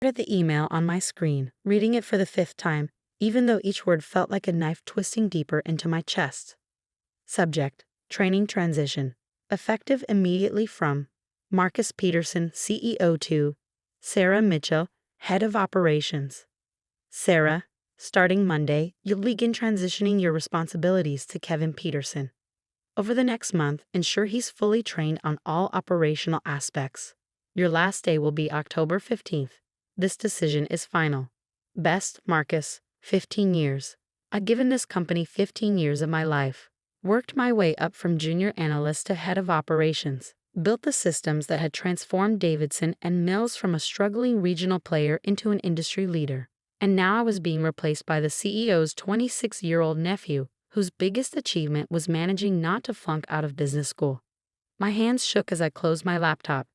At the email on my screen, reading it for the 5th time, even though each word felt like a knife twisting deeper into my chest. Subject: Training Transition. Effective immediately from Marcus Peterson, CEO, to Sarah Mitchell, Head of Operations. Sarah, starting Monday, you'll begin transitioning your responsibilities to Kevin Peterson. Over the next month, ensure he's fully trained on all operational aspects. Your last day will be October 15th. This decision is final. Best, Marcus, 15 years. I've given this company 15 years of my life. Worked my way up from junior analyst to head of operations. Built the systems that had transformed Davidson and Mills from a struggling regional player into an industry leader. And now I was being replaced by the CEO's 26-year-old nephew, whose biggest achievement was managing not to flunk out of business school. My hands shook as I closed my laptop.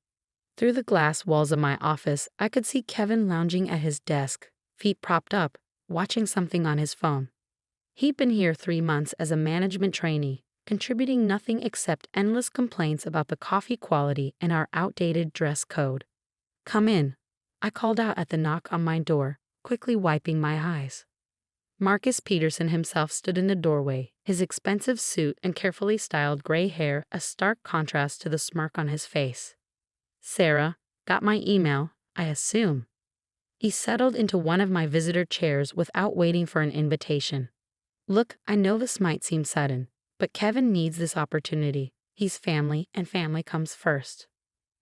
Through the glass walls of my office, I could see Kevin lounging at his desk, feet propped up, watching something on his phone. He'd been here 3 months as a management trainee, contributing nothing except endless complaints about the coffee quality and our outdated dress code. "Come in," I called out at the knock on my door, quickly wiping my eyes. Marcus Peterson himself stood in the doorway, his expensive suit and carefully styled gray hair a stark contrast to the smirk on his face. "Sarah, got my email, I assume." He settled into one of my visitor chairs without waiting for an invitation. "Look, I know this might seem sudden, but Kevin needs this opportunity. He's family, and family comes first."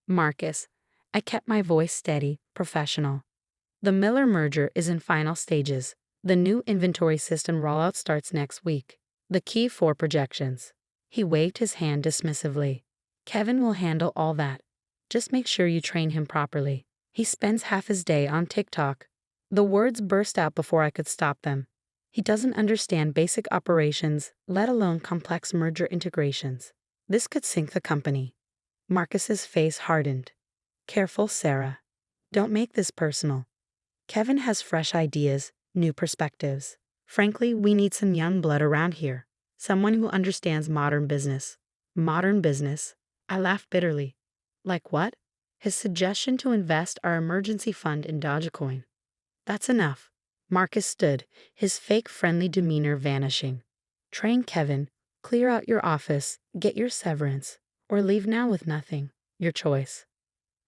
"Marcus," I kept my voice steady, professional. "The Miller merger is in final stages. The new inventory system rollout starts next week. The key 4 projections." He waved his hand dismissively. "Kevin will handle all that. Just make sure you train him properly. He spends half his day on TikTok." The words burst out before I could stop them. "He doesn't understand basic operations, let alone complex merger integrations. This could sink the company." Marcus's face hardened. "Careful, Sarah. Don't make this personal. Kevin has fresh ideas, new perspectives. Frankly, we need some young blood around here. Someone who understands modern business." "Modern business?" I laughed bitterly. "Like what?" "His suggestion to invest our emergency fund in Dogecoin." "That's enough." Marcus stood, his fake friendly demeanor vanishing. "Train Kevin, clear out your office, get your severance, or leave now with nothing. Your choice."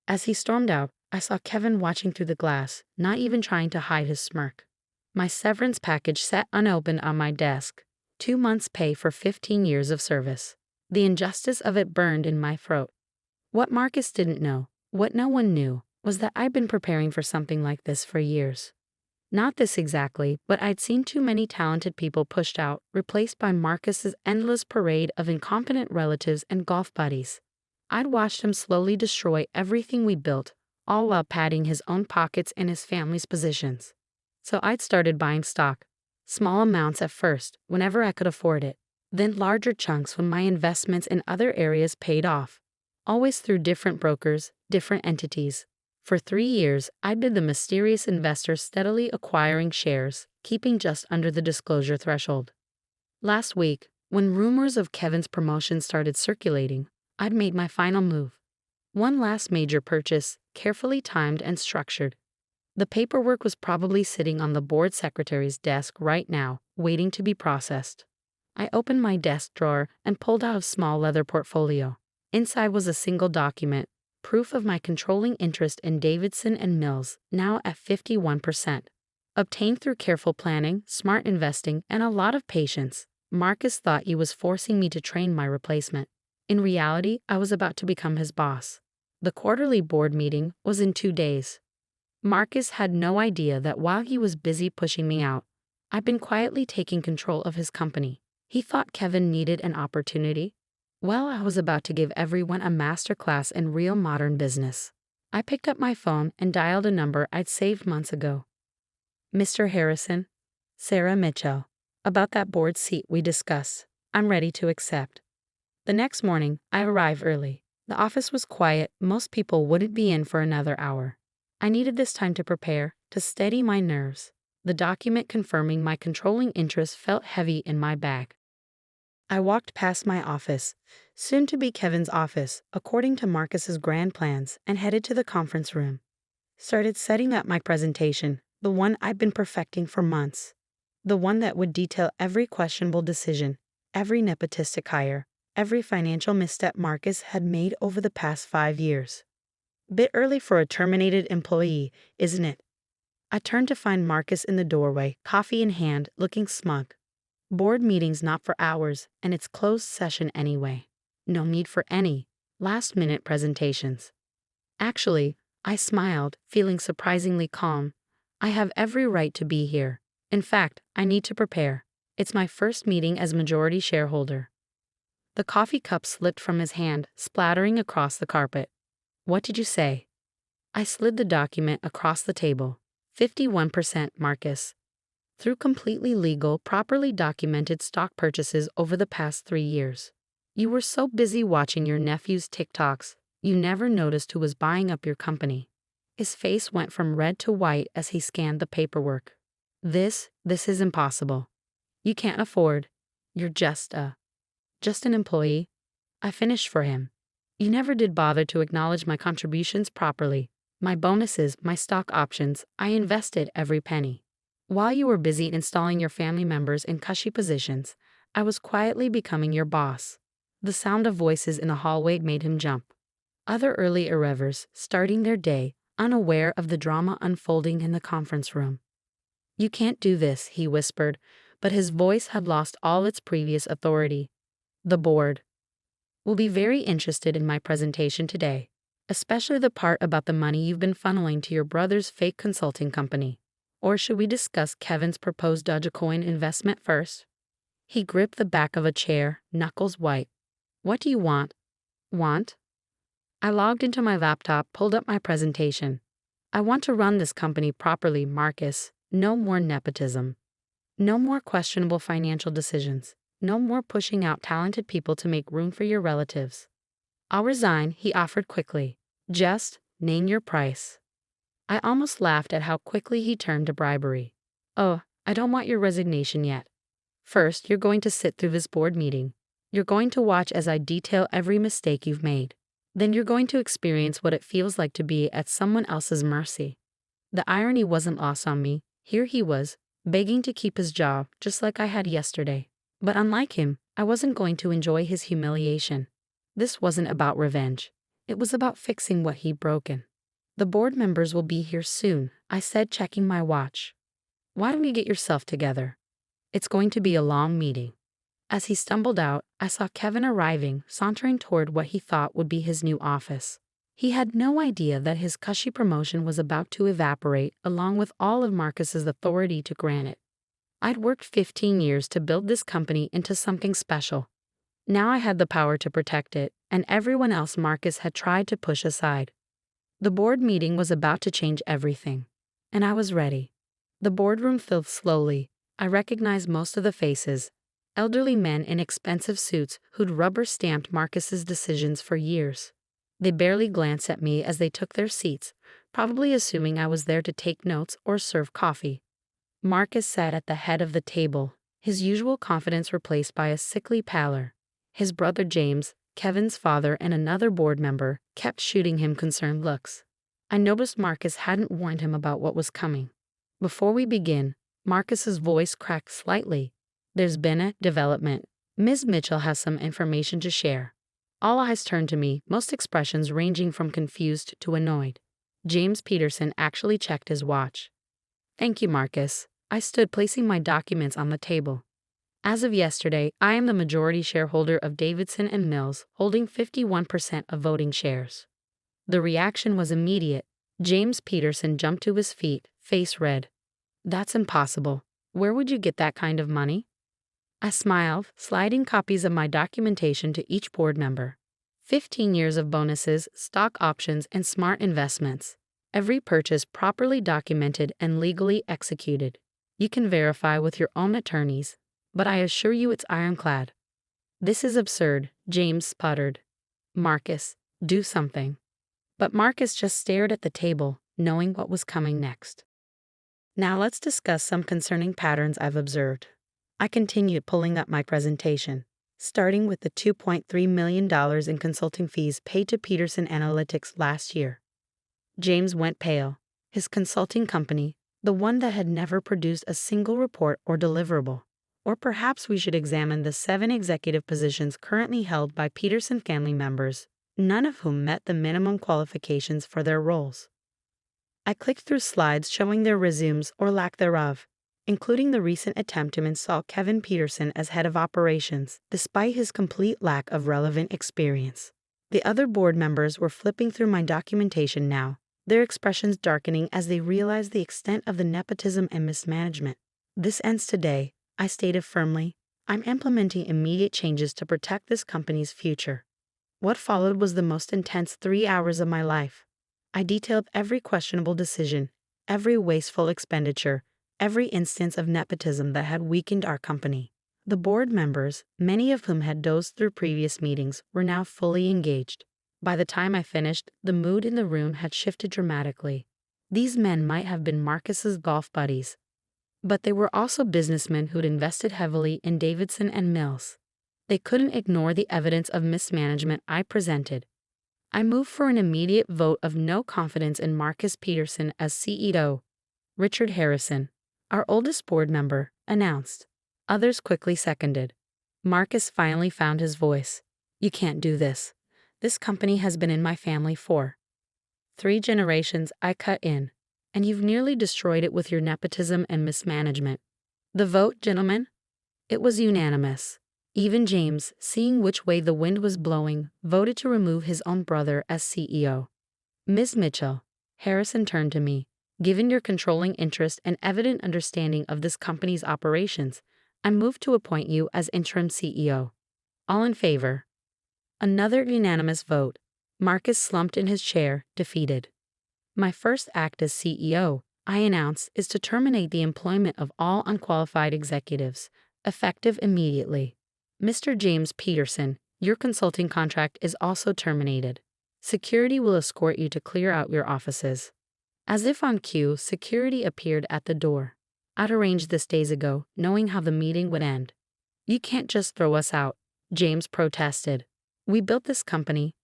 As he stormed out, I saw Kevin watching through the glass, not even trying to hide his smirk. My severance package sat unopened on my desk. 2 months' pay for 15 years of service. The injustice of it burned in my throat. What Marcus didn't know, what no one knew, was that I'd been preparing for something like this for years. Not this exactly, but I'd seen too many talented people pushed out, replaced by Marcus's endless parade of incompetent relatives and golf buddies. I'd watched him slowly destroy everything we built, all while padding his own pockets and his family's positions. So I'd started buying stock. Small amounts at first, whenever I could afford it. Then larger chunks when my investments in other areas paid off. Always through different brokers, different entities. For 3 years, I'd been the mysterious investor steadily acquiring shares, keeping just under the disclosure threshold. Last week, when rumors of Kevin's promotion started circulating, I'd made my final move. One last major purchase, carefully timed and structured. The paperwork was probably sitting on the board secretary's desk right now, waiting to be processed. I opened my desk drawer and pulled out a small leather portfolio. Inside was a single document, proof of my controlling interest in Davidson and Mills, now at 51%. Obtained through careful planning, smart investing, and a lot of patience. Marcus thought he was forcing me to train my replacement. In reality, I was about to become his boss. The quarterly board meeting was in 2 days. Marcus had no idea that while he was busy pushing me out, I'd been quietly taking control of his company. He thought Kevin needed an opportunity. Well, I was about to give everyone a masterclass in real modern business. I picked up my phone and dialed a number I'd saved months ago. "Mr. Harrison, Sarah Mitchell. About that board seat we discussed. I'm ready to accept." The next morning, I arrived early. The office was quiet, most people wouldn't be in for another hour. I needed this time to prepare, to steady my nerves. The document confirming my controlling interest felt heavy in my bag. I walked past my office, soon to be Kevin's office, according to Marcus's grand plans, and headed to the conference room. Started setting up my presentation, the one I'd been perfecting for months. The one that would detail every questionable decision, every nepotistic hire, every financial misstep Marcus had made over the past 5 years. Bit early for a terminated employee, isn't it? I turned to find Marcus in the doorway, coffee in hand, looking smug. Board meetings not for hours, and it's closed session anyway. No need for any last-minute presentations. Actually, I smiled, feeling surprisingly calm. I have every right to be here. In fact, I need to prepare. It's my first meeting as majority shareholder. The coffee cup slipped from his hand, splattering across the carpet. What did you say? I slid the document across the table. 51% Marcus. Through completely legal, properly documented stock purchases over the past 3 years. You were so busy watching your nephew's TikToks, you never noticed who was buying up your company. His face went from red to white as he scanned the paperwork. This is impossible. You can't afford. You're just an employee. I finished for him. You never did bother to acknowledge my contributions properly. My bonuses, my stock options, I invested every penny. While you were busy installing your family members in cushy positions, I was quietly becoming your boss. The sound of voices in the hallway made him jump. Other early arrivals, starting their day, unaware of the drama unfolding in the conference room. You can't do this, he whispered, but his voice had lost all its previous authority. The board will be very interested in my presentation today, especially the part about the money you've been funneling to your brother's fake consulting company. Or should we discuss Kevin's proposed Dogecoin investment first? He gripped the back of a chair, knuckles white. What do you want? Want? I logged into my laptop, pulled up my presentation. I want to run this company properly, Marcus. No more nepotism. No more questionable financial decisions. No more pushing out talented people to make room for your relatives. I'll resign, he offered quickly. Just name your price. I almost laughed at how quickly he turned to bribery. Oh, I don't want your resignation yet. First, you're going to sit through this board meeting. You're going to watch as I detail every mistake you've made. Then you're going to experience what it feels like to be at someone else's mercy. The irony wasn't lost on me. Here he was, begging to keep his job, just like I had yesterday. But unlike him, I wasn't going to enjoy his humiliation. This wasn't about revenge. It was about fixing what he'd broken. The board members will be here soon, I said, checking my watch. Why don't you get yourself together? It's going to be a long meeting. As he stumbled out, I saw Kevin arriving, sauntering toward what he thought would be his new office. He had no idea that his cushy promotion was about to evaporate, along with all of Marcus's authority to grant it. I'd worked 15 years to build this company into something special. Now I had the power to protect it, and everyone else Marcus had tried to push aside. The board meeting was about to change everything, and I was ready. The boardroom filled slowly. I recognized most of the faces, elderly men in expensive suits who'd rubber-stamped Marcus's decisions for years. They barely glanced at me as they took their seats, probably assuming I was there to take notes or serve coffee. Marcus sat at the head of the table, his usual confidence replaced by a sickly pallor. His brother James, Kevin's father, and another board member kept shooting him concerned looks. I noticed Marcus hadn't warned him about what was coming. Before we begin, Marcus's voice cracked slightly. There's been a development. Ms. Mitchell has some information to share. All eyes turned to me, most expressions ranging from confused to annoyed. James Peterson actually checked his watch. Thank you, Marcus. I stood, placing my documents on the table. As of yesterday, I am the majority shareholder of Davidson and Mills, holding 51% of voting shares. The reaction was immediate. James Peterson jumped to his feet, face red. That's impossible. Where would you get that kind of money? I smiled, sliding copies of my documentation to each board member. 15 years of bonuses, stock options, and smart investments. Every purchase properly documented and legally executed. You can verify with your own attorneys, but I assure you it's ironclad. This is absurd, James sputtered. Marcus, do something. But Marcus just stared at the table, knowing what was coming next. Now let's discuss some concerning patterns I've observed. I continued pulling up my presentation, starting with the $2.3 million in consulting fees paid to Peterson Analytics last year. James went pale. His consulting company, the one that had never produced a single report or deliverable. Or perhaps we should examine the 7 executive positions currently held by Peterson family members, none of whom met the minimum qualifications for their roles. I clicked through slides showing their resumes or lack thereof, including the recent attempt to install Kevin Peterson as head of operations, despite his complete lack of relevant experience. The other board members were flipping through my documentation now, their expressions darkening as they realized the extent of the nepotism and mismanagement. This ends today, I stated firmly. I'm implementing immediate changes to protect this company's future. What followed was the most intense 3 hours of my life. I detailed every questionable decision, every wasteful expenditure, every instance of nepotism that had weakened our company. The board members, many of whom had dozed through previous meetings, were now fully engaged. By the time I finished, the mood in the room had shifted dramatically. These men might have been Marcus's golf buddies, but they were also businessmen who'd invested heavily in Davidson and Mills. They couldn't ignore the evidence of mismanagement I presented. I moved for an immediate vote of no confidence in Marcus Peterson as CEO. Richard Harrison, our oldest board member, announced. Others quickly seconded. Marcus finally found his voice. You can't do this. This company has been in my family for 3 generations, I cut in, and you've nearly destroyed it with your nepotism and mismanagement. The vote, gentlemen? It was unanimous. Even James, seeing which way the wind was blowing, voted to remove his own brother as CEO. Ms. Mitchell, Harrison turned to me. Given your controlling interest and evident understanding of this company's operations, I move to appoint you as interim CEO. All in favor? Another unanimous vote. Marcus slumped in his chair, defeated. My first act as CEO, I announced, is to terminate the employment of all unqualified executives, effective immediately. Mr. James Peterson, your consulting contract is also terminated. Security will escort you to clear out your offices. As if on cue, security appeared at the door. I'd arranged this days ago, knowing how the meeting would end. You can't just throw us out, James protested. We built this company.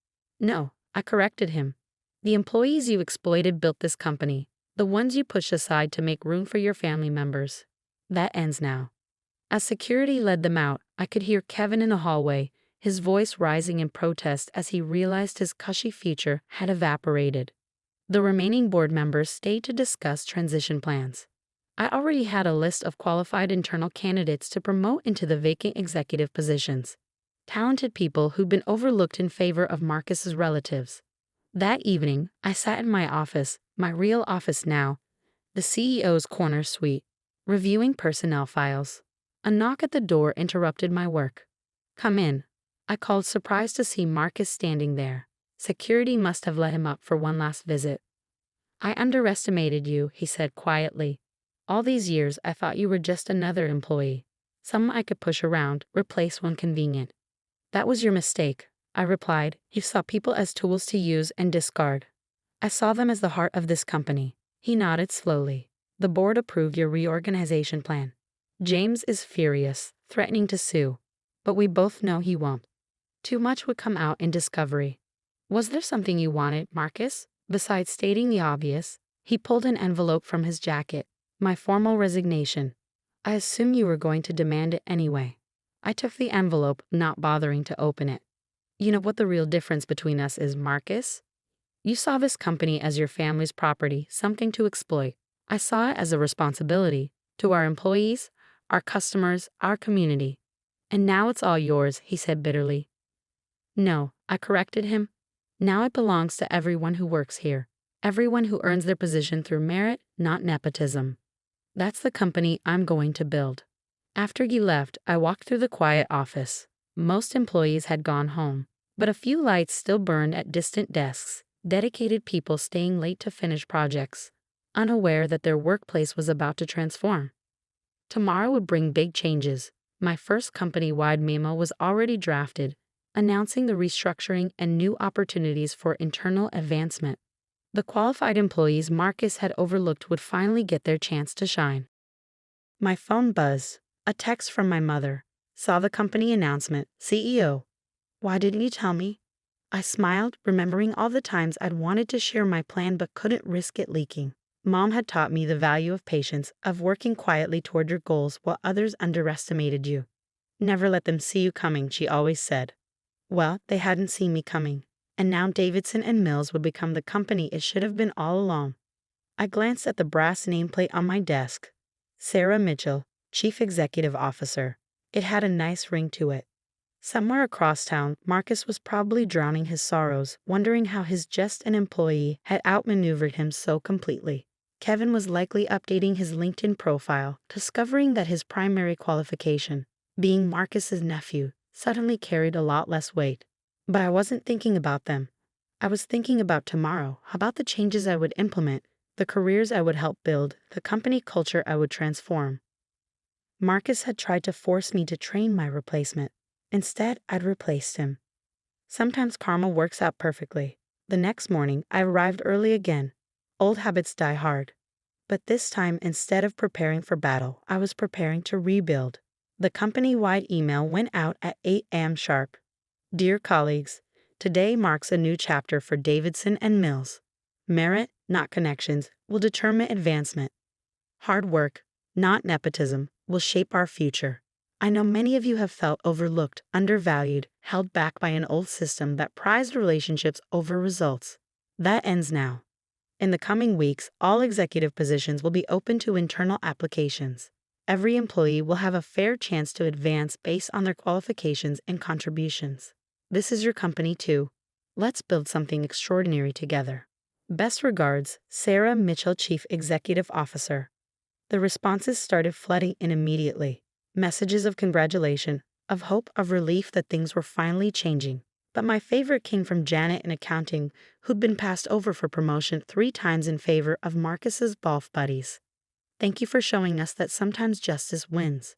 No, I corrected him. The employees you exploited built this company, the ones you pushed aside to make room for your family members. That ends now. As security led them out, I could hear Kevin in the hallway, his voice rising in protest as he realized his cushy future had evaporated. The remaining board members stayed to discuss transition plans. I already had a list of qualified internal candidates to promote into the vacant executive positions. Talented people who'd been overlooked in favor of Marcus's relatives. That evening, I sat in my office, my real office now, the CEO's corner suite, reviewing personnel files. A knock at the door interrupted my work. Come in. I called, surprised to see Marcus standing there. Security must have let him up for one last visit. I underestimated you, he said quietly. All these years I thought you were just another employee, someone I could push around, replace when convenient. That was your mistake, I replied. You saw people as tools to use and discard. I saw them as the heart of this company. He nodded slowly. The board approved your reorganization plan. James is furious, threatening to sue. But we both know he won't. Too much would come out in discovery. Was there something you wanted, Marcus? Besides stating the obvious, he pulled an envelope from his jacket. My formal resignation. I assumed you were going to demand it anyway. I took the envelope, not bothering to open it. You know what the real difference between us is, Marcus? You saw this company as your family's property, something to exploit. I saw it as a responsibility to our employees, our customers, our community. And now it's all yours, he said bitterly. No, I corrected him. Now it belongs to everyone who works here, everyone who earns their position through merit, not nepotism. That's the company I'm going to build. After you left, I walked through the quiet office. Most employees had gone home, but a few lights still burned at distant desks, dedicated people staying late to finish projects, unaware that their workplace was about to transform. Tomorrow would bring big changes. My first company-wide memo was already drafted, announcing the restructuring and new opportunities for internal advancement. The qualified employees Marcus had overlooked would finally get their chance to shine. My phone buzzed. A text from my mother. Saw the company announcement. CEO. Why didn't you tell me? I smiled, remembering all the times I'd wanted to share my plan but couldn't risk it leaking. Mom had taught me the value of patience, of working quietly toward your goals while others underestimated you. Never let them see you coming, she always said. Well, they hadn't seen me coming, and now Davidson and Mills would become the company it should have been all along. I glanced at the brass nameplate on my desk. Sarah Mitchell, Chief Executive Officer. It had a nice ring to it. Somewhere across town, Marcus was probably drowning his sorrows, wondering how his just an employee had outmaneuvered him so completely. Kevin was likely updating his LinkedIn profile, discovering that his primary qualification, being Marcus's nephew, suddenly carried a lot less weight. But I wasn't thinking about them. I was thinking about tomorrow, about the changes I would implement, the careers I would help build, the company culture I would transform. Marcus had tried to force me to train my replacement. Instead, I'd replaced him. Sometimes karma works out perfectly. The next morning, I arrived early again. Old habits die hard. But this time, instead of preparing for battle, I was preparing to rebuild. The company-wide email went out at 8 a.m. sharp. Dear colleagues, today marks a new chapter for Davidson and Mills. Merit, not connections, will determine advancement. Hard work, not nepotism, will shape our future. I know many of you have felt overlooked, undervalued, held back by an old system that prized relationships over results. That ends now. In the coming weeks, all executive positions will be open to internal applications. Every employee will have a fair chance to advance based on their qualifications and contributions. This is your company too. Let's build something extraordinary together. Best regards, Sarah Mitchell, Chief Executive Officer. The responses started flooding in immediately. Messages of congratulation, of hope, of relief that things were finally changing. But my favorite came from Janet in accounting, who'd been passed over for promotion 3 times in favor of Marcus's golf buddies. Thank you for showing us that sometimes justice wins.